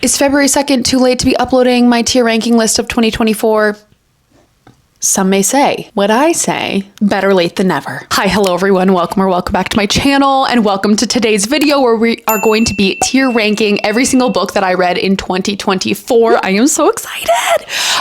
Is February 2nd too late to be uploading my tier ranking list of 2024? Some may say. What I say, better late than never. Hi, hello everyone. Welcome back to my channel, and welcome to today's video where we are going to be tier ranking every single book that I read in 2024. I am so excited.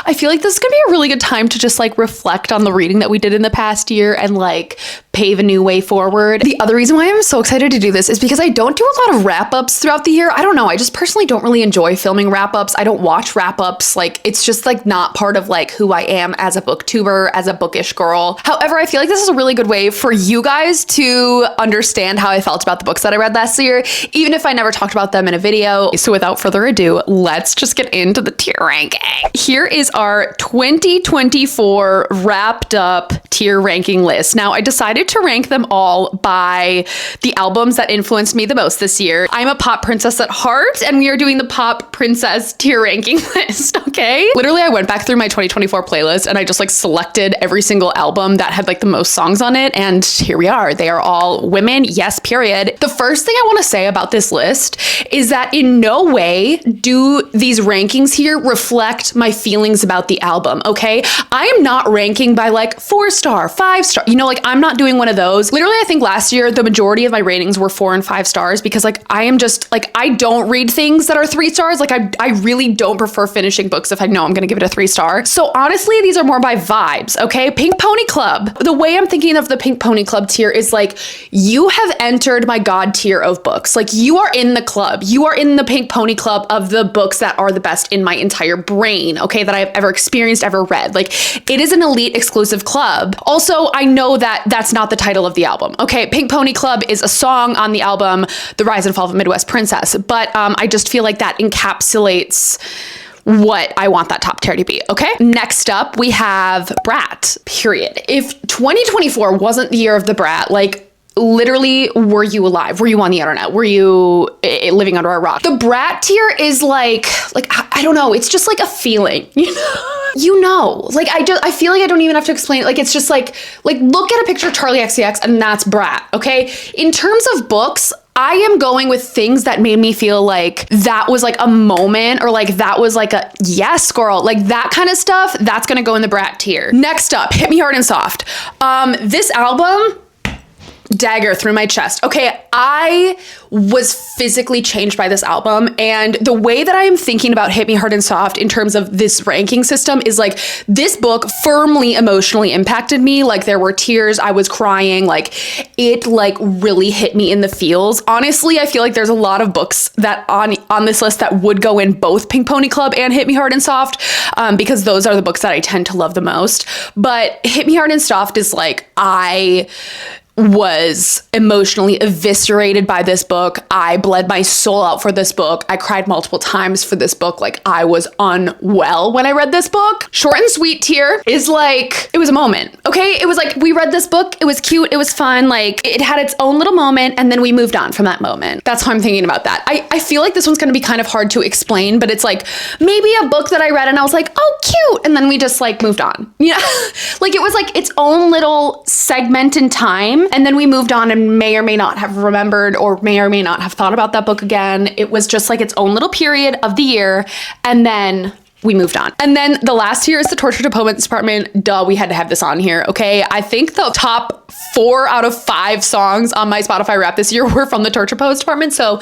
I feel like this is gonna be a really good time to just like reflect on the reading that we did in the past year and like pave a new way forward. The other reason why I'm so excited to do this is because I don't do a lot of wrap-ups throughout the year. I don't know. I just personally don't really enjoy filming wrap-ups. I don't watch wrap-ups. Like, it's just like not part of like who I am as a booktuber, as a bookish girl. However, I feel like this is a really good way for you guys to understand how I felt about the books that I read last year, even if I never talked about them in a video. So without further ado, let's just get into the tier ranking. Here is our 2024 wrapped up tier ranking list. Now, I decided to rank them all by the albums that influenced me the most this year. I'm a pop princess at heart, and we are doing the pop princess tier ranking list, okay? Literally, I went back through my 2024 playlist and I just like selected every single album that had like the most songs on it, and here we are. They are all women, yes, period. The first thing I want to say about this list is that in no way do these rankings here reflect my feelings about the album, okay? I am not ranking by like 4-star, 5-star, you know, like I'm not doing one of those. Literally, I think last year, the majority of my ratings were 4 and 5 stars because like, I am just like, I don't read things that are 3 stars. Like I really don't prefer finishing books if I know I'm going to give it a 3-star. So honestly, these are more by vibes, okay? Pink Pony Club. The way I'm thinking of the Pink Pony Club tier is like, you have entered my God tier of books. Like you are in the club. You are in the Pink Pony Club of the books that are the best in my entire brain, okay? That I've ever experienced, ever read. Like it is an elite exclusive club. Also, I know that that's not the title of the album. Okay, Pink Pony Club is a song on the album, The Rise and Fall of a Midwest Princess. But I just feel like that encapsulates what I want that top tier to be, okay? Next up, we have Brat, period. If 2024 wasn't the year of the Brat, like, literally, were you alive? Were you on the internet? Were you living under a rock? The Brat tier is like I don't know. It's just like a feeling, you know? You know, like I feel like I don't even have to explain it. Like it's just like look at a picture of Charlie XCX and that's Brat, okay? In terms of books, I am going with things that made me feel like that was like a moment, or like that was like a yes girl, like that kind of stuff. That's gonna go in the Brat tier. Next up, Hit Me Hard and Soft. This album, dagger through my chest. Okay, I was physically changed by this album, and the way that I am thinking about Hit Me Hard and Soft in terms of this ranking system is like, this book firmly emotionally impacted me. Like there were tears, I was crying, like it like really hit me in the feels. Honestly, I feel like there's a lot of books that on this list that would go in both Pink Pony Club and Hit Me Hard and Soft, because those are the books that I tend to love the most. But Hit Me Hard and Soft is like, I was emotionally eviscerated by this book. I bled my soul out for this book. I cried multiple times for this book. Like I was unwell when I read this book. Short and sweet tier is like, it was a moment, okay? It was like, we read this book, it was cute, it was fun, like it had its own little moment, and then we moved on from that moment. That's how I'm thinking about that. I feel like this one's gonna be kind of hard to explain, but it's like maybe a book that I read and I was like, oh, cute, and then we just like moved on. Yeah, like it was like its own little segment in time, and then we moved on and may or may not have remembered or may or may not have thought about that book again. It was just like its own little period of the year, and then we moved on. And then the last tier is the Tortured Opponents Department. Duh, we had to have this on here, okay? I think the top 4 out of 5 songs on my Spotify Wrapped this year were from the Tortured Poets Department, so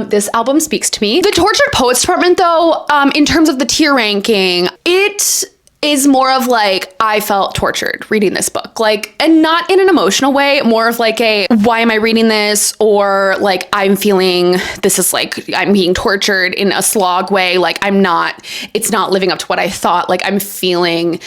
this album speaks to me. The Tortured Poets Department, though, in terms of the tier ranking, it is more of like, I felt tortured reading this book, like, and not in an emotional way, more of like a, why am I reading this? Or like, I'm feeling this is like, I'm being tortured in a slog way. Like it's not living up to what I thought. Like I'm feeling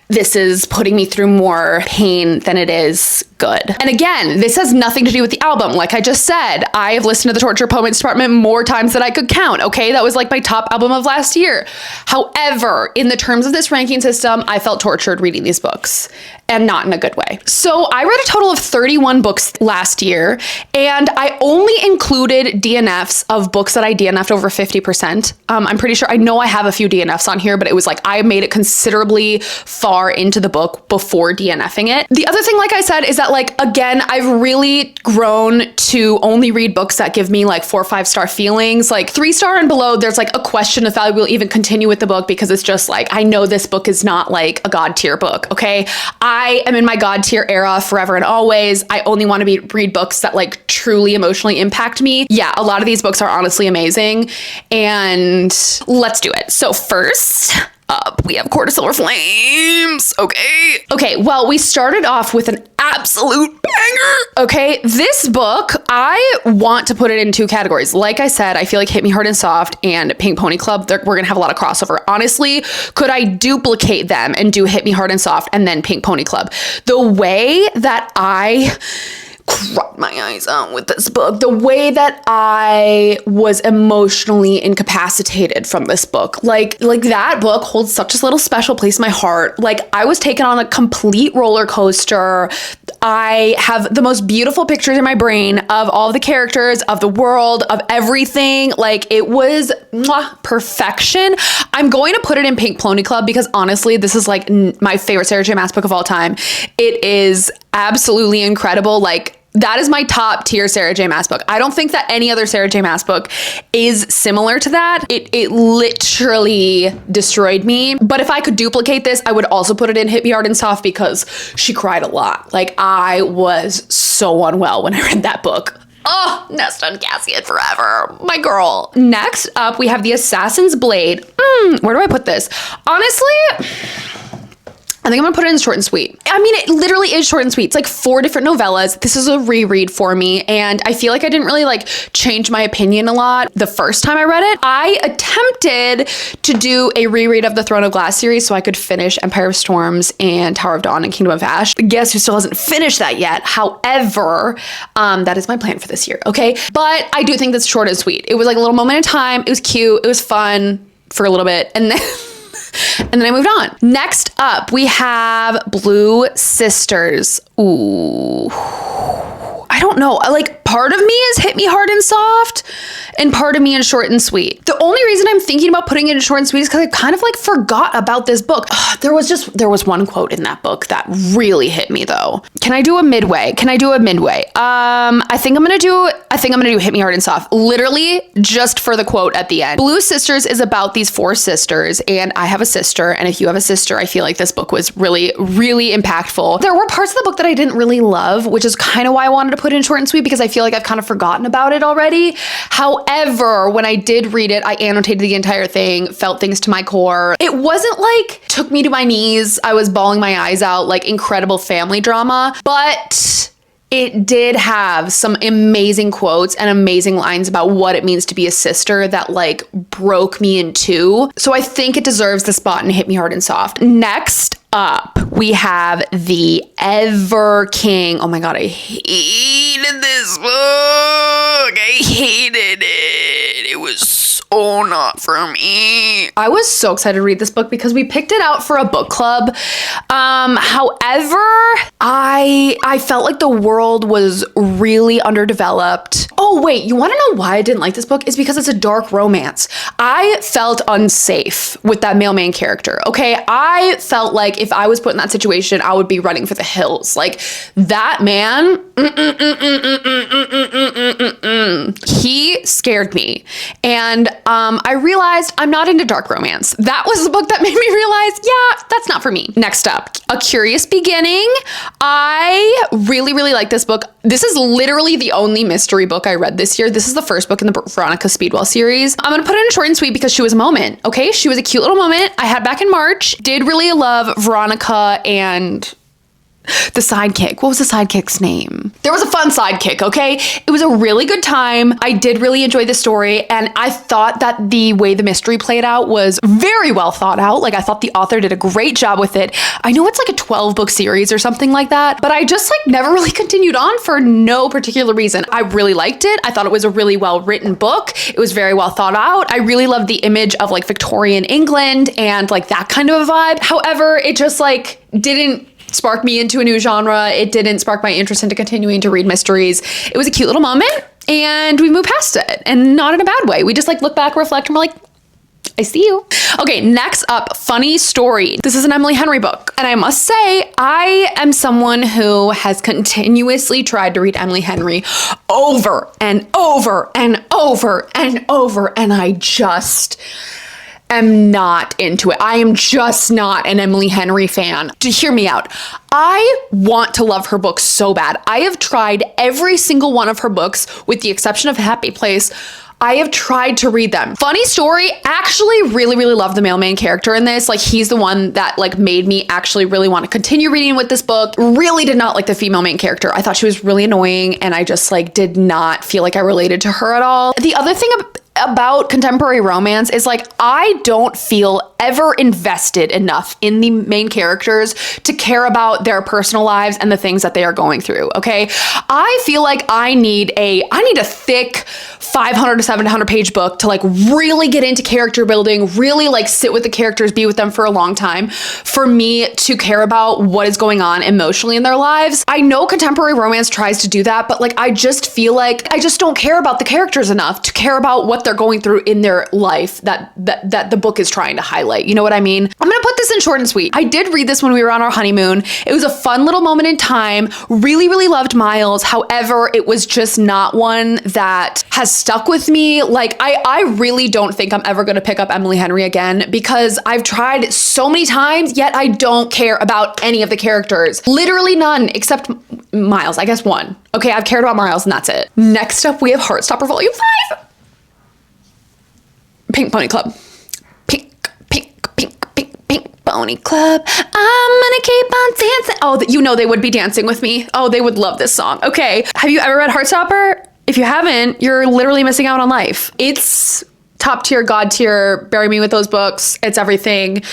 this is putting me through more pain than it is good. And again, this has nothing to do with the album. Like I just said, I have listened to the Torture Poets Department more times than I could count. Okay, that was like my top album of last year. However, in the terms of this ranking system, I felt tortured reading these books, and not in a good way. So I read a total of 31 books last year, and I only included DNFs of books that I DNF'd over 50%. I'm pretty sure, I know I have a few DNFs on here, but it was like, I made it considerably far into the book before DNFing it. The other thing, like I said, is that like, again, I've really grown to only read books that give me like 4 or 5 star feelings. Like 3-star and below, there's like a question if I will even continue with the book, because it's just like, I know this book is not like a God tier book. Okay. I am in my God tier era forever and always. I only want to read books that like truly emotionally impact me. Yeah. A lot of these books are honestly amazing, and let's do it. So first up, we have Court of Silver Flames. Okay, well, we started off with an absolute banger. Okay, this book, I want to put it in 2 categories. Like I said, I feel like Hit Me Hard and Soft and Pink Pony Club, we're gonna have a lot of crossover. Honestly, could I duplicate them and do Hit Me Hard and Soft and then Pink Pony Club? The way that I cried my eyes out with this book, the way that I was emotionally incapacitated from this book, like that book holds such a little special place in my heart. Like, I was taken on a complete roller coaster. I have the most beautiful pictures in my brain of all the characters, of the world, of everything. Like, it was perfection. I'm going to put it in Pink Pony Club because honestly, this is like my favorite Sarah J. Maas book of all time. It is absolutely incredible. Like, that is my top tier Sarah J. Maas book. I don't think that any other Sarah J. Maas book is similar to that. It literally destroyed me. But if I could duplicate this, I would also put it in Hit Me Hard and Soft because she cried a lot. Like, I was so unwell when I read that book. Oh, Nesta and Cassian forever. My girl. Next up, we have The Assassin's Blade. Where do I put this? Honestly, I think I'm gonna put it in short and sweet. I mean, it literally is short and sweet. It's like 4 different novellas. This is a reread for me, and I feel like I didn't really like change my opinion a lot the first time I read it. I attempted to do a reread of the Throne of Glass series so I could finish Empire of Storms and Tower of Dawn and Kingdom of Ash. Guess who still hasn't finished that yet? However, that is my plan for this year, okay? But I do think that's short and sweet. It was like a little moment in time. It was cute. It was fun for a little bit, and then and then I moved on. Next up, we have Blue Sisters. Ooh, I don't know. Like, part of me is Hit Me Hard and Soft, and part of me is short and sweet. The only reason I'm thinking about putting it in short and sweet is because I kind of like forgot about this book. There was one quote in that book that really hit me though. Can I do a midway? I think I'm gonna do Hit Me Hard and Soft, literally just for the quote at the end. Blue Sisters is about these 4 sisters, and I have a sister, and if you have a sister, I feel like this book was really, really impactful. There were parts of the book that I didn't really love, which is kind of why I wanted to put it in short and sweet, because I feel like I've kind of forgotten about it already. However, when I did read it, I annotated the entire thing, felt things to my core. It wasn't like took me to my knees, I was bawling my eyes out, like incredible family drama, but it did have some amazing quotes and amazing lines about what it means to be a sister that like broke me in 2. So I think it deserves the spot and Hit Me Hard and Soft. Next up, we have The Ever King. Oh my God, I hated this book. I hated it. It was so not for me. I was so excited to read this book because we picked it out for a book club. However, I felt like the world was really underdeveloped. Oh wait, you want to know why I didn't like this book? It's because it's a dark romance. I felt unsafe with that mailman character, okay? I felt like if I was put in that situation, I would be running for the hills. Like, that man, he scared me. And I realized I'm not into dark romance. That was the book that made me realize, yeah, that's not for me. Next up, A Curious Beginning. I really, really like this book. This is literally the only mystery book I read this year. This is the first book in the Veronica Speedwell series. I'm gonna put it in short and sweet because she was a moment, okay? She was a cute little moment I had back in March. Did really love Veronica and the sidekick. What was the sidekick's name? There was a fun sidekick, okay? It was a really good time. I did really enjoy the story, and I thought that the way the mystery played out was very well thought out. Like, I thought the author did a great job with it. I know it's like a 12-book series or something like that, but I just like never really continued on for no particular reason. I really liked it. I thought it was a really well-written book. It was very well thought out. I really loved the image of like Victorian England and like that kind of a vibe. However, it just like didn't spark me into a new genre. It didn't spark my interest into continuing to read mysteries. It was a cute little moment and we moved past it, and not in a bad way. We just like look back, reflect, and we're like, I see you. Okay, next up, funny story. This is an Emily Henry book. And I must say, I am someone who has continuously tried to read Emily Henry over and over and over and over. And I just am not into it. I am just not an Emily Henry fan. To hear me out. I want to love her books so bad. I have tried every single one of her books with the exception of Happy Place. I have tried to read them. Funny story, actually really, really love the mailman character in this. Like he's the one that like made me actually really want to continue reading with this book. Really did not like the female main character. I thought she was really annoying and I just like did not feel like I related to her at all. The other thing about contemporary romance is like I don't feel ever invested enough in the main characters to care about their personal lives and the things that they are going through. Okay, I feel like I need a thick 500 to 700 page book to like really get into character building, really like sit with the characters, be with them for a long time for me to care about what is going on emotionally in their lives. I know contemporary romance tries to do that, but like I just feel like I just don't care about the characters enough to care about what they're going through in their life that the book is trying to highlight. You know what I mean? I'm gonna put this in short and sweet. I did read this when we were on our honeymoon. It was a fun little moment in time. Really, really loved Miles. However, it was just not one that has stuck with me. Like I really don't think I'm ever gonna pick up Emily Henry again because I've tried so many times, yet I don't care about any of the characters. Literally none except Miles. I guess one. Okay, I've cared about Miles and that's it. Next up, we have Heartstopper Volume 5. Pink Pony Club. Pink Pony Club. I'm gonna keep on dancing. Oh, you know they would be dancing with me. Oh, they would love this song. Okay. Have you ever read Heartstopper? If you haven't, you're literally missing out on life. It's top tier, God tier, bury me with those books. It's everything.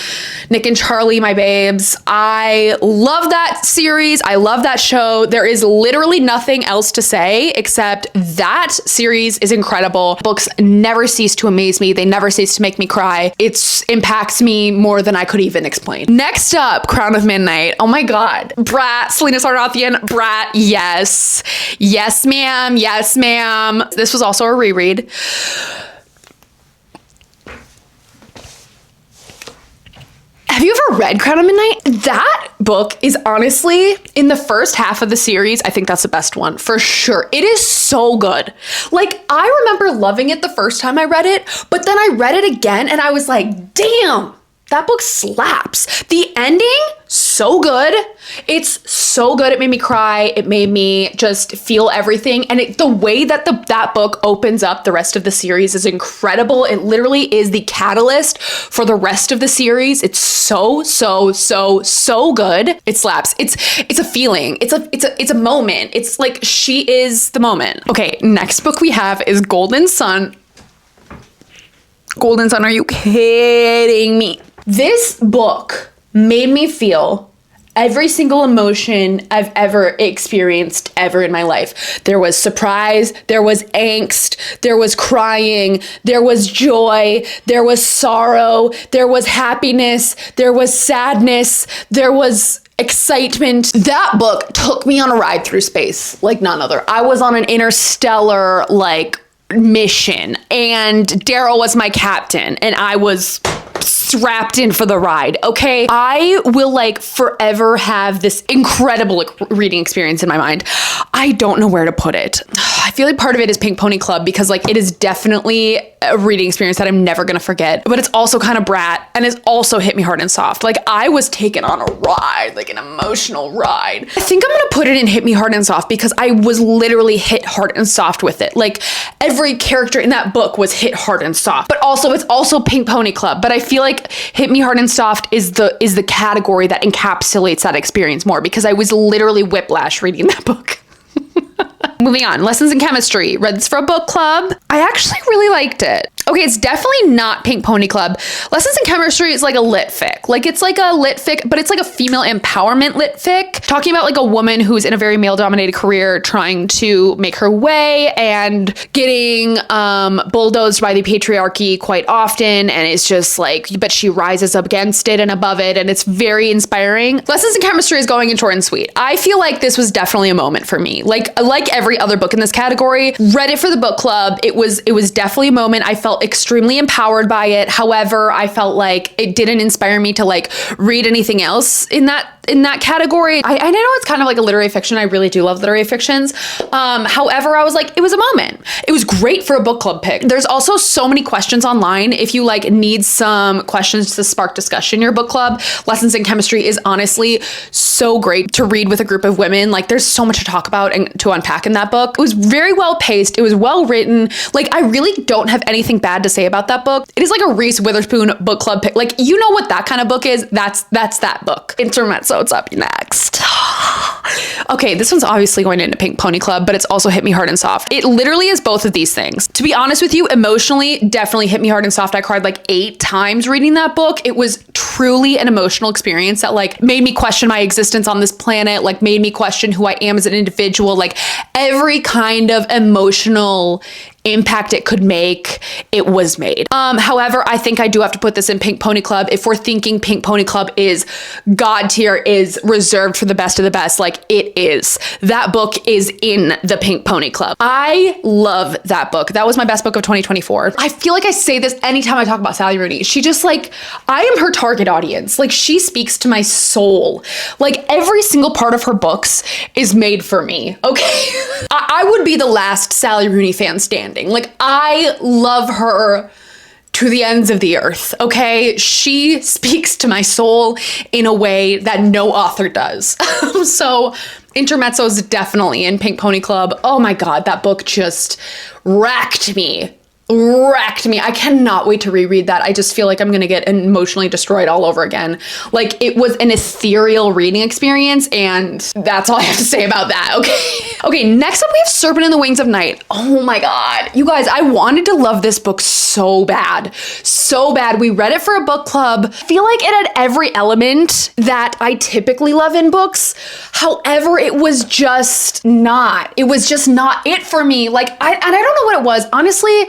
Nick and Charlie, my babes. I love that series. I love that show. There is literally nothing else to say except that series is incredible. Books never cease to amaze me. They never cease to make me cry. It impacts me more than I could even explain. Next up, Crown of Midnight. Oh my God. Brat, Selena Sarnathian. Brat, yes. Yes, ma'am. Yes, ma'am. This was also a reread. Have you ever read Crown of Midnight? That book is honestly, in the first half of the series, I think that's the best one, for sure. It is so good. Like, I remember loving it the first time I read it, but then I read it again and I was like, damn, that book slaps. The ending, so good. It's so good. It made me cry. It made me just feel everything. And the way that that book opens up the rest of the series is incredible. It literally is the catalyst for the rest of the series. It's so good. It slaps. It's a feeling. It's a moment. It's like she is the moment. Okay, next book we have is Golden Sun. Golden Sun, are you kidding me? This book made me feel every single emotion I've ever experienced ever in my life. There was surprise, there was angst, there was crying, there was joy, there was sorrow, there was happiness, there was sadness, there was excitement. That book took me on a ride through space like none other. I was on an interstellar mission and Daryl was my captain and I was strapped in for the ride. Okay, I will forever have this incredible reading experience in my mind. I don't know where to put it. I feel like part of it is Pink Pony Club because it is definitely a reading experience that I'm never gonna forget, but it's also kind of Brat and it's also hit me hard and soft. I was taken on a ride, an emotional ride. I think I'm gonna put it in Hit Me Hard and Soft because I was literally hit hard and soft with it. Every character in that book was hit hard and soft, but also it's also Pink Pony Club. But I feel like Hit Me Hard and Soft is the category that encapsulates that experience more because I was literally whiplash reading that book. Moving on, Lessons in Chemistry. Read this for a book club. I actually really liked it. Okay, it's definitely not Pink Pony Club. Lessons in Chemistry is like a lit fic. It's like a lit fic, but it's like a female empowerment lit fic. Talking about a woman who's in a very male-dominated career trying to make her way and getting bulldozed by the patriarchy quite often. And it's just but she rises up against it and above it. And it's very inspiring. Lessons in Chemistry is going in short and sweet. I feel like this was definitely a moment for me. Like like every other book in this category. Read it for the book club. It was definitely a moment. I felt extremely empowered by it. However, I felt like it didn't inspire me to like read anything else in that category. I know it's kind of like a literary fiction. I really do love literary fictions. However, I was like, it was a moment. It was great for a book club pick. There's also so many questions online. If you like need some questions to spark discussion in your book club, Lessons in Chemistry is honestly so great to read with a group of women. Like there's so much to talk about and to unpack in that book. It was very well paced. It was well written. Like I really don't have anything bad to say about that book. It is like a Reese Witherspoon book club pick. Like, you know what that kind of book is? That's that book. Intermezzo, it's up next. Okay, this one's obviously going into Pink Pony Club, but it's also hit me hard and soft. It literally is both of these things. To be honest with you, emotionally, definitely hit me hard and soft. I cried like 8 times reading that book. It was truly an emotional experience that like made me question my existence on this planet, like made me question who I am as an individual, like every kind of emotional impact it could make, it was made. However, I think I do have to put this in Pink Pony Club. If we're thinking Pink Pony Club is God tier, is reserved for the best of the best, like it is. That book is in the Pink Pony Club. I love that book. That was my best book of 2024. I feel like I say this anytime I talk about Sally Rooney. She just like, I am her target audience. Like she speaks to my soul. Like every single part of her books is made for me. Okay. I would be the last Sally Rooney fan standing. Like I love her to the ends of the earth, okay? She speaks to my soul in a way that no author does. So Intermezzo is definitely in Pink Pony Club. Oh my God, that book just wrecked me. I cannot wait to reread that. I just feel like I'm gonna get emotionally destroyed all over again. Like it was an ethereal reading experience, and that's all I have to say about that, okay? Okay, next up we have Serpent in the Wings of Night. Oh my God. You guys, I wanted to love this book so bad. So bad. We read it for a book club. I feel like it had every element that I typically love in books. However, it was just not. It was just not it for me. Like, I don't know what it was. Honestly,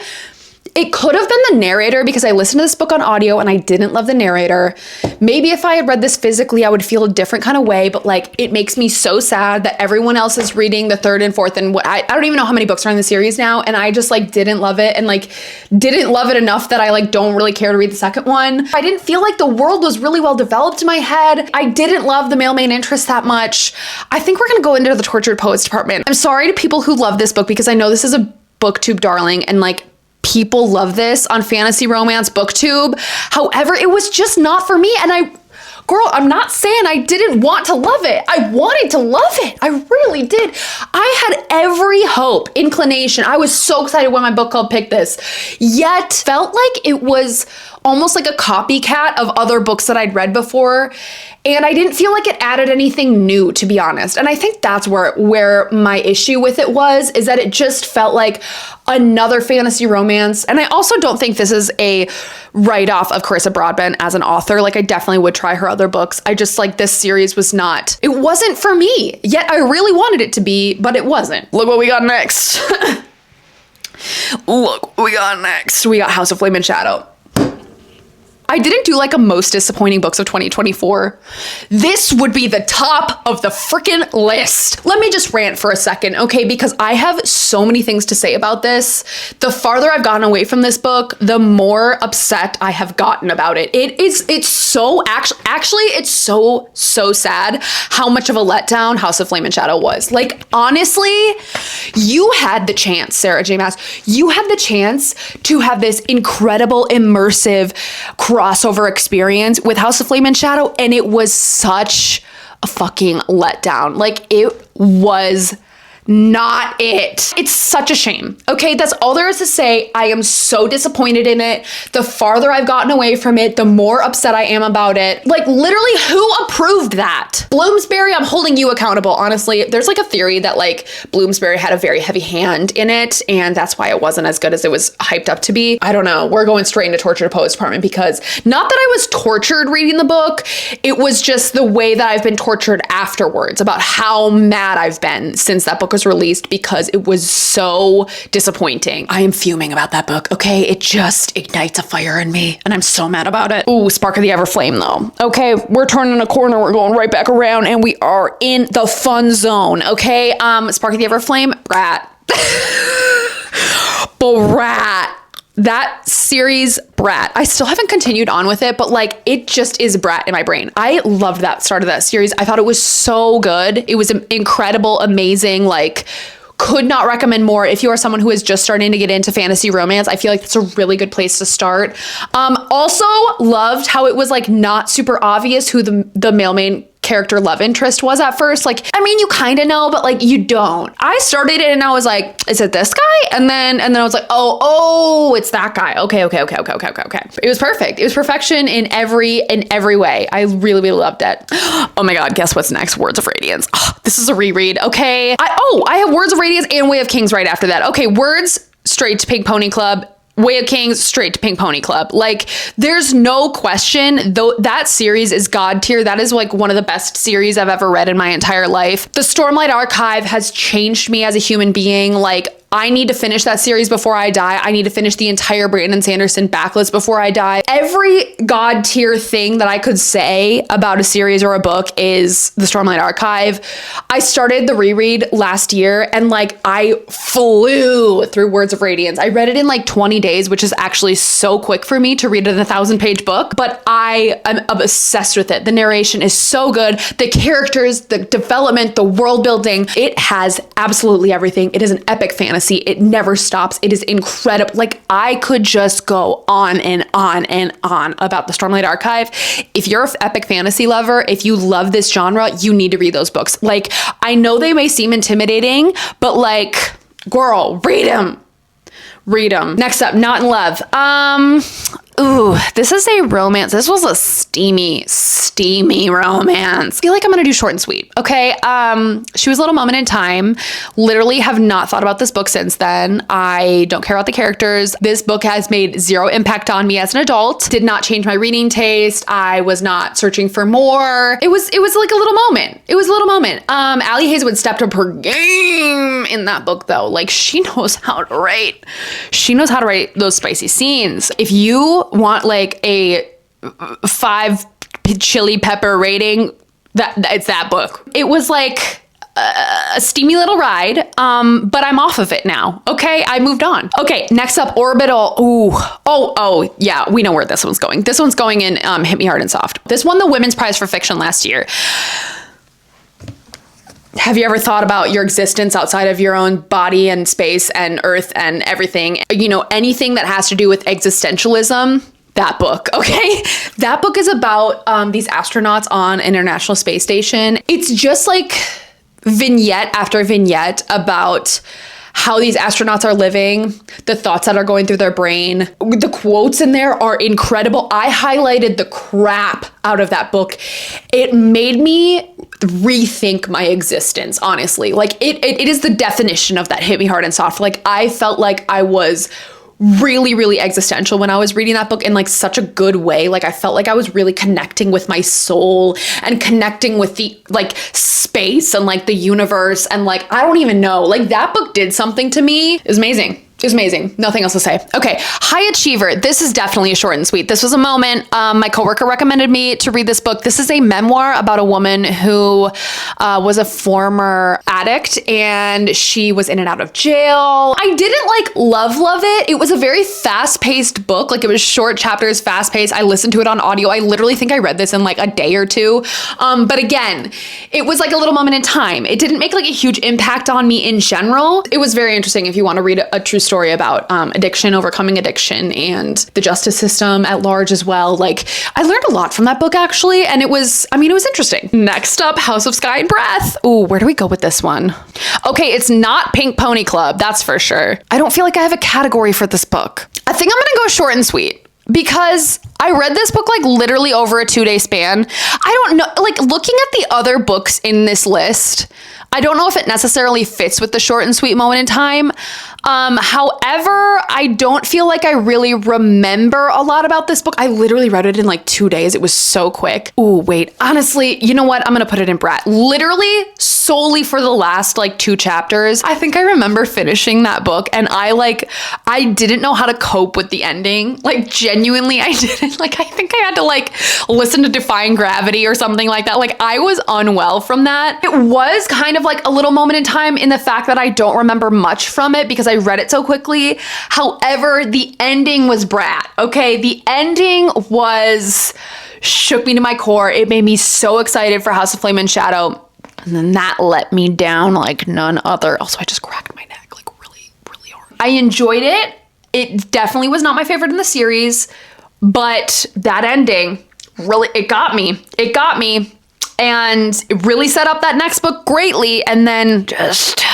it could have been the narrator because I listened to this book on audio and I didn't love the narrator. Maybe if I had read this physically, I would feel a different kind of way, but like it makes me so sad that everyone else is reading the 3rd and 4th and what I don't even know how many books are in the series now, and I just like didn't love it and like didn't love it enough that I like don't really care to read the second one. I didn't feel like the world was really well developed in my head. I didn't love the male main interest that much. I think we're gonna go into the tortured poets department. I'm sorry to people who love this book because I know this is a booktube darling and like people love this on fantasy romance booktube. However, it was just not for me. And girl, I'm not saying I didn't want to love it. I wanted to love it. I really did. I had every hope, inclination. I was so excited when my book club picked this, yet felt like it was almost like a copycat of other books that I'd read before. And I didn't feel like it added anything new, to be honest. And I think that's where my issue with it is that it just felt like another fantasy romance. And I also don't think this is a write-off of Carissa Broadbent as an author. Like I definitely would try her other books. I just like this series it wasn't for me. Yet I really wanted it to be, but it wasn't. Look what we got next. Look what we got next. We got House of Flame and Shadow. I didn't do like a most disappointing books of 2024. This would be the top of the freaking list. Let me just rant for a second, okay? Because I have so many things to say about this. The farther I've gotten away from this book, the more upset I have gotten about it. It's so sad how much of a letdown House of Flame and Shadow was. Like, honestly, you had the chance, Sarah J. Maas. You had the chance to have this incredible, immersive crossover experience with House of Flame and Shadow, and it was such a fucking letdown. Like, it was not it. It's such a shame. Okay, that's all there is to say. I am so disappointed in it. The farther I've gotten away from it, the more upset I am about it. Like, literally, who approved that? Bloomsbury, I'm holding you accountable. Honestly, there's like a theory that like Bloomsbury had a very heavy hand in it, and that's why it wasn't as good as it was hyped up to be. I don't know. We're going straight into Tortured Poets Department because not that I was tortured reading the book, it was just the way that I've been tortured afterwards about how mad I've been since that book book was released because it was so disappointing. I am fuming about that book, okay? It just ignites a fire in me, and I'm so mad about it. Ooh, Spark of the Everflame, though. Okay, we're turning a corner. We're going right back around, and we are in the fun zone, okay? Spark of the Everflame, brat. Brat. That series, Brat. I still haven't continued on with it, but like it just is Brat in my brain. I loved that start of that series. I thought it was so good. It was incredible, amazing, like could not recommend more if you are someone who is just starting to get into fantasy romance. I feel like that's a really good place to start. Also loved how it was like not super obvious who the male main character love interest was at first. Like, I mean, you kind of know, but like you don't. I started it and I was like, is it this guy? And then I was like, oh, it's that guy. Okay. It was perfect. It was perfection in every way. I really, really loved it. Oh my God, guess what's next? Words of Radiance. Oh, this is a reread. Okay. I have Words of Radiance and Way of Kings right after that. Okay, Words, straight to Pink Pony Club. Way of Kings, straight to Pink Pony Club. Like, there's no question, though that series is God tier. That is like one of the best series I've ever read in my entire life. The Stormlight Archive has changed me as a human being. Like, I need to finish that series before I die. I need to finish the entire Brandon Sanderson backlist before I die. Every God tier thing that I could say about a series or a book is the Stormlight Archive. I started the reread last year and like I flew through Words of Radiance. I read it in like 20 days, which is actually so quick for me to read a 1,000-page book, but I am obsessed with it. The narration is so good. The characters, the development, the world building, it has absolutely everything. It is an epic fantasy. It never stops. It is incredible. Like I could just go on and on and on about the Stormlight Archive. If you're an epic fantasy lover, if you love this genre, you need to read those books. Like I know they may seem intimidating, but like, girl, read them. Read them. Next up, Not in Love. Ooh, this is a romance. This was a steamy romance. I feel like I'm gonna do short and sweet. Okay. She was a little moment in time. Literally have not thought about this book since then. I don't care about the characters. This book has made zero impact on me as an adult. Did not change my reading taste. I was not searching for more. It was like a little moment. It was a little moment. Allie Hazelwood stepped up her game in that book though. Like she knows how to write. She knows how to write those spicy scenes. If you want like a 5 chili pepper rating, it's that book. It was like a steamy little ride, but I'm off of it now. Okay, I moved on. Okay, next up, Orbital. Ooh, oh, yeah, we know where this one's going. This one's going in Hit Me Hard and Soft. This won the Women's Prize for Fiction last year. Have you ever thought about your existence outside of your own body and space and earth and everything? You know, anything that has to do with existentialism, that book, okay? That book is about these astronauts on an International Space Station. It's just like vignette after vignette about how these astronauts are living, the thoughts that are going through their brain. The quotes in there are incredible. I highlighted the crap out of that book. It made me rethink my existence, honestly. Like it is the definition of that Hit Me Hard and Soft. Like I felt like I was really, really existential when I was reading that book in like such a good way. Like I felt like I was really connecting with my soul and connecting with the like space and like the universe. And like, I don't even know, like that book did something to me. It was amazing. It was amazing. Nothing else to say. Okay. High Achiever. This is definitely a short and sweet. This was a moment. My coworker recommended me to read this book. This is a memoir about a woman who was a former addict and she was in and out of jail. I didn't like love it. It was a very fast-paced book. Like it was short chapters, fast-paced. I listened to it on audio. I literally think I read this in like a day or two. But again, it was like a little moment in time. It didn't make like a huge impact on me in general. It was very interesting if you want to read a true story about addiction, overcoming addiction, and the justice system at large as well. Like I learned a lot from that book actually, and it was interesting. Next up, House of Sky and Breath. Ooh, where do we go with this one? Okay, it's not Pink Pony Club, that's for sure. I don't feel like I have a category for this book. I think I'm gonna go short and sweet, because I read this book like literally over a 2-day span. I don't know, like looking at the other books in this list, I don't know if it necessarily fits with the short and sweet moment in time. However, I don't feel like I really remember a lot about this book. I literally read it in like 2 days. It was so quick. Ooh, wait, honestly, you know what? I'm gonna put it in brat. Literally solely for the last like 2 chapters. I think I remember finishing that book and I didn't know how to cope with the ending. Like genuinely, I didn't. Like, I think I had to like listen to Defying Gravity or something like that. Like I was unwell from that. It was kind of like a little moment in time in the fact that I don't remember much from it because I read it so quickly. However, the ending was brat. Okay, the ending shook me to my core. It made me so excited for House of Flame and Shadow. And then that let me down like none other. Also, I just cracked my neck like really, really hard. I enjoyed it. It definitely was not my favorite in the series, but that ending really, it got me. It got me. And it really set up that next book greatly. And then just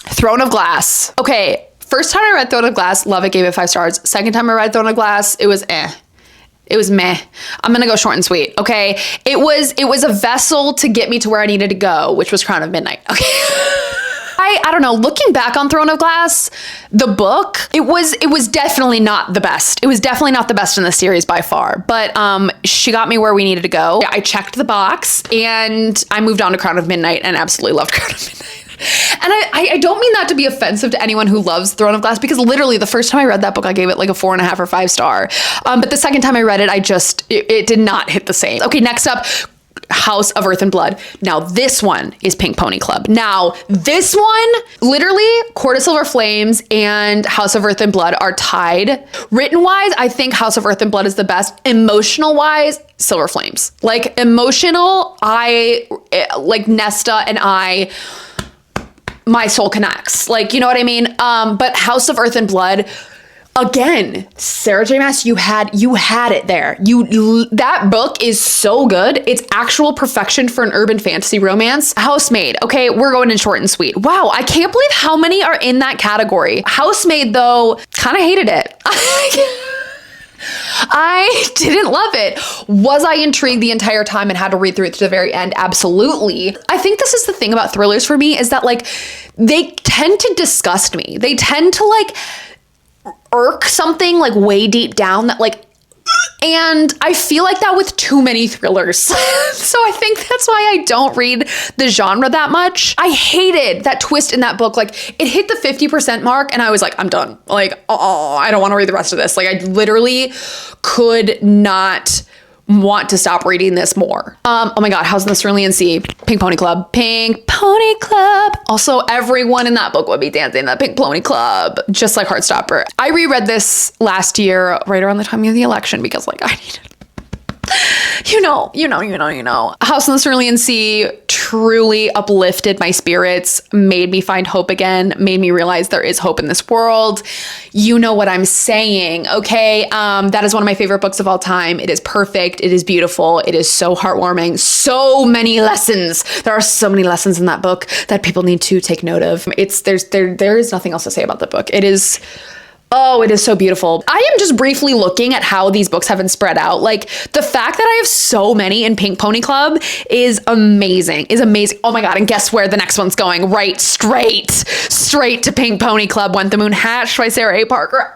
Throne of Glass. Okay, first time I read Throne of Glass, love it, gave it 5 stars. Second time I read Throne of Glass, it was eh. It was meh. I'm gonna go short and sweet, okay? It was a vessel to get me to where I needed to go, which was Crown of Midnight, okay? I don't know, looking back on Throne of Glass, the book, it was definitely not the best. It was definitely not the best in the series by far, but she got me where we needed to go. I checked the box and I moved on to Crown of Midnight and absolutely loved Crown of Midnight. And I don't mean that to be offensive to anyone who loves Throne of Glass, because literally the first time I read that book, I gave it like a 4.5 or 5 star. But the second time I read it, it did not hit the same. Okay, next up, House of Earth and Blood. Now this one is Pink Pony Club. Now this one, literally Court of Silver Flames and House of Earth and Blood are tied. Written wise, I think House of Earth and Blood is the best. Emotional wise, Silver Flames. Like emotional, like Nesta and my soul connects. Like, you know what I mean? But House of Earth and Blood, again, Sarah J. Maas, you had it there. That book is so good. It's actual perfection for an urban fantasy romance. Housemaid. Okay, we're going in short and sweet. Wow, I can't believe how many are in that category. Housemaid, though, kind of hated it. I didn't love it. Was I intrigued the entire time and had to read through it to the very end? Absolutely. I think this is the thing about thrillers for me, is that like they tend to disgust me. They tend to like irk something like way deep down that like, and I feel like that with too many thrillers. So I think that's why I don't read the genre that much. I hated that twist in that book. Like it hit the 50% mark and I was like, I'm done. Like, oh, I don't want to read the rest of this. Like I literally could not want to stop reading this more. Oh my God, House in the Cerulean Sea, Pink Pony Club, Pink Pony Club. Also, everyone in that book would be dancing that Pink Pony Club, just like Heartstopper. I reread this last year, right around the time of the election, because like I needed, you know. House in the Cerulean Sea truly uplifted my spirits, made me find hope again, made me realize there is hope in this world. You know what I'm saying, okay? That is one of my favorite books of all time. It is perfect. It is beautiful. It is so heartwarming. So many lessons. There are so many lessons in that book that people need to take note of. There is nothing else to say about the book. It is so beautiful. I am just briefly looking at how these books have been spread out. Like the fact that I have so many in Pink Pony Club is amazing, Oh my God. And guess where the next one's going? Right, straight to Pink Pony Club. When the Moon Hatched by Sarah A. Parker.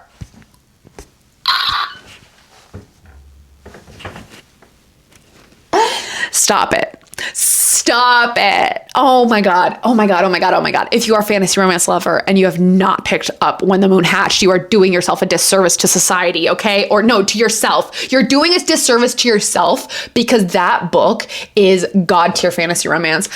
Stop it. Oh my God. If you are a fantasy romance lover and you have not picked up When the Moon Hatched, you are doing yourself a disservice to society, okay? Or no, to yourself. You're doing a disservice to yourself because that book is god tier fantasy romance.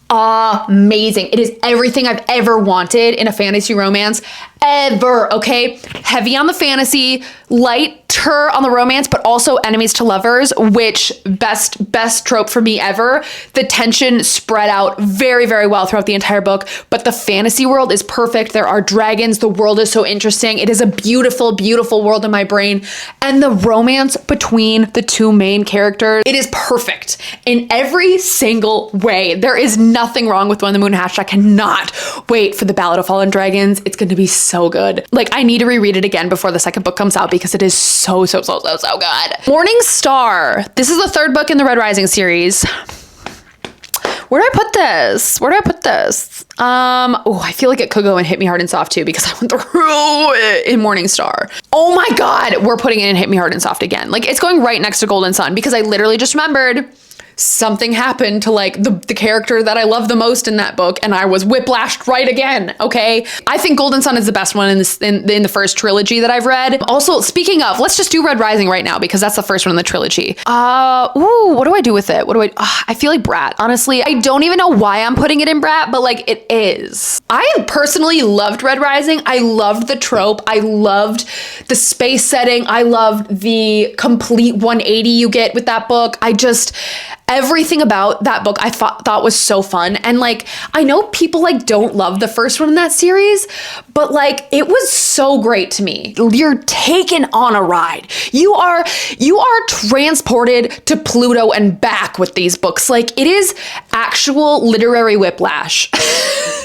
Amazing. It is everything I've ever wanted in a fantasy romance ever, okay? Heavy on the fantasy, lighter on the romance, but also enemies to lovers, which best trope for me ever. The tension spread out very, very well throughout the entire book, but the fantasy world is perfect. There are dragons. The world is so interesting. It is a beautiful, beautiful world in my brain. And the romance between the two main characters, it is perfect in every single way. There is nothing wrong with When the Moon Hatched. I cannot wait for the Ballad of Fallen Dragons. It's going to be so good. Like I need to reread it again before the second book comes out because it is so good. Morning Star. This is the third book in the Red Rising series. Where did I put this? I feel like it could go in Hit Me Hard and Soft too, because I went through it in Morningstar. Oh my God, we're putting it in Hit Me Hard and Soft again. Like, it's going right next to Golden Sun, because I literally just remembered something happened to like the character that I love the most in that book, and I was whiplashed right again. Okay, I think Golden Sun is the best one in the first trilogy that I've read. Also, speaking of, let's just do Red Rising right now, because that's the first one in the trilogy. What do I do with it? I feel like Brat. Honestly, I don't even know why I'm putting it in Brat, but like, it is. I personally loved Red Rising. I loved the trope. I loved the space setting. I loved the complete 180 you get with that book. Everything about that book I thought was so fun. And like, I know people like don't love the first one in that series, but like, it was so great to me. You're taken on a ride. You are transported to Pluto and back with these books. Like, it is actual literary whiplash.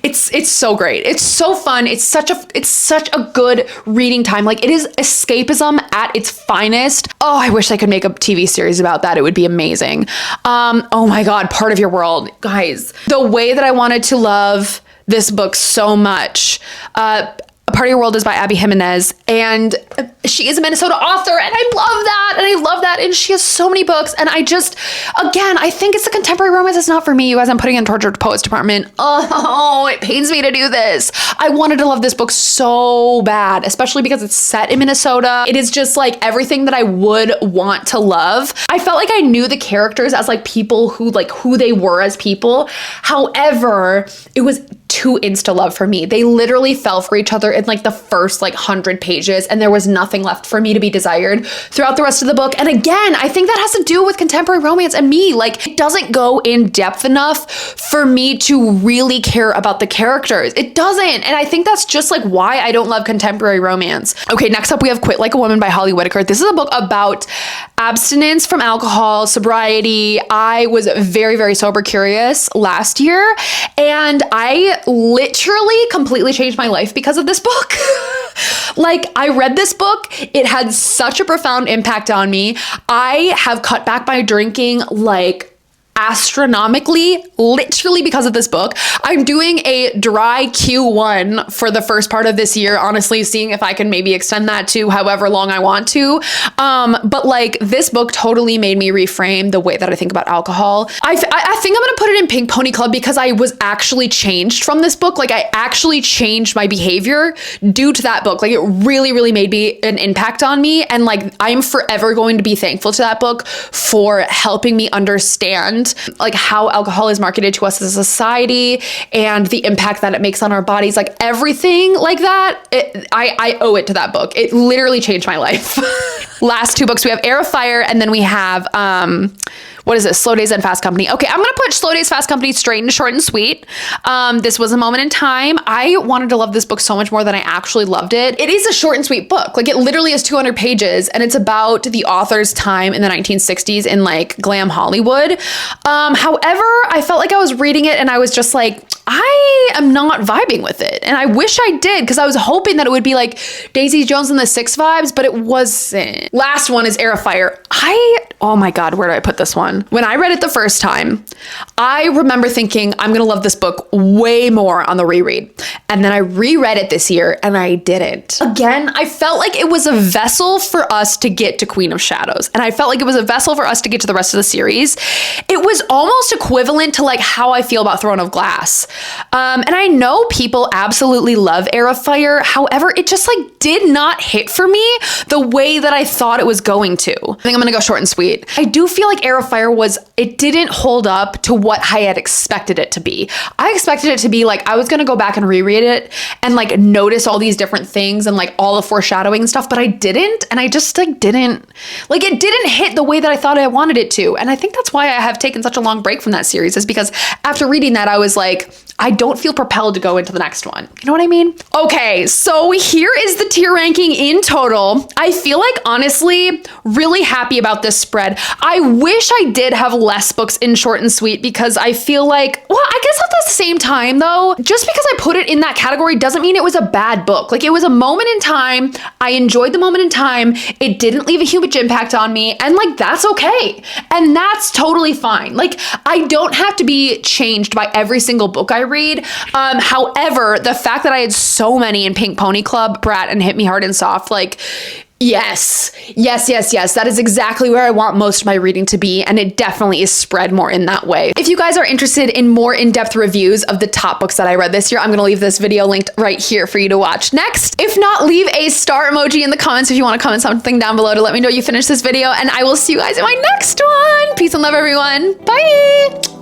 It's so great. It's so fun. It's such a good reading time. Like, it is escapism at its finest. Oh, I wish I could make a TV series about that. It would be amazing. Oh my God, Part of Your World. Guys, the way that I wanted to love this book so much. Part of Your World is by Abby Jimenez, and she is a Minnesota author, and I love that, and she has so many books, and I think it's the contemporary romance is not for me, you guys. I'm putting in Tortured Poets department. Oh, it pains me to do this. I wanted to love this book so bad, especially because it's set in Minnesota. It is just like everything that I would want to love. I felt like I knew the characters as like people who they were as people. However, it was too insta love for me. They literally fell for each other in like the first like 100 pages, and there was nothing left for me to be desired throughout the rest of the book. And again, I think that has to do with contemporary romance and me. Like, it doesn't go in depth enough for me to really care about the characters. It doesn't. And I think that's just like why I don't love contemporary romance. Okay, next up we have Quit Like a Woman by Holly Whitaker. This is a book about abstinence from alcohol, sobriety. I was very, very sober curious last year, and I literally completely changed my life because of this book. Like, I read this book. It had such a profound impact on me. I have cut back my drinking like astronomically, literally because of this book. I'm doing a dry Q1 for the first part of this year, honestly, seeing if I can maybe extend that to however long I want to. But like, this book totally made me reframe the way that I think about alcohol. I think I'm gonna put it in Pink Pony Club because I was actually changed from this book. Like, I actually changed my behavior due to that book. Like, it really, really made an impact on me. And like, I'm forever going to be thankful to that book for helping me understand like how alcohol is marketed to us as a society and the impact that it makes on our bodies, like everything like that. I owe it to that book. It literally changed my life. Last two books, we have Air of Fire, and then we have what is it? Slow Days and Fast Company. Okay, I'm gonna put Slow Days, Fast Company straight into short and sweet. This was a moment in time. I wanted to love this book so much more than I actually loved it. It is a short and sweet book. Like, it literally is 200 pages, and it's about the author's time in the 1960s in like glam Hollywood. However, I felt like I was reading it and I was just like, I am not vibing with it. And I wish I did, because I was hoping that it would be like Daisy Jones and the Six vibes, but it wasn't. Last one is Air of Fire. Oh my God, where do I put this one? When I read it the first time, I remember thinking, I'm gonna love this book way more on the reread. And then I reread it this year and I didn't. Again, I felt like it was a vessel for us to get to Queen of Shadows. And I felt like it was a vessel for us to get to the rest of the series. It was almost equivalent to like how I feel about Throne of Glass. And I know people absolutely love Air of Fire. However, it just like did not hit for me the way that I thought it was going to. I think I'm gonna go short and sweet. I do feel like Air of Fire it didn't hold up to what I had expected it to be. I expected it to be like, I was gonna go back and reread it and like notice all these different things and like all the foreshadowing and stuff, but I didn't. And I just like didn't, like, it didn't hit the way that I thought I wanted it to. And I think that's why I have taken such a long break from that series, is because after reading that, I was like, I don't feel propelled to go into the next one. You know what I mean? Okay, so here is the tier ranking in total. I feel like, honestly, really happy about this spread. I wish I did have less books in short and sweet because I feel like, well, I guess at the same time though, just because I put it in that category doesn't mean it was a bad book. Like, it was a moment in time. I enjoyed the moment in time. It didn't leave a huge impact on me, and like, that's okay. And that's totally fine. Like, I don't have to be changed by every single book I read. However, the fact that I had so many in Pink Pony Club, Brat, and Hit Me Hard and Soft, like, yes. That is exactly where I want most of my reading to be, and it definitely is spread more in that way. If you guys are interested in more in-depth reviews of the top books that I read this year, I'm gonna leave this video linked right here for you to watch next. If not, leave a star emoji in the comments if you want to comment something down below to let me know you finished this video, and I will see you guys in my next one. Peace and love, everyone. Bye!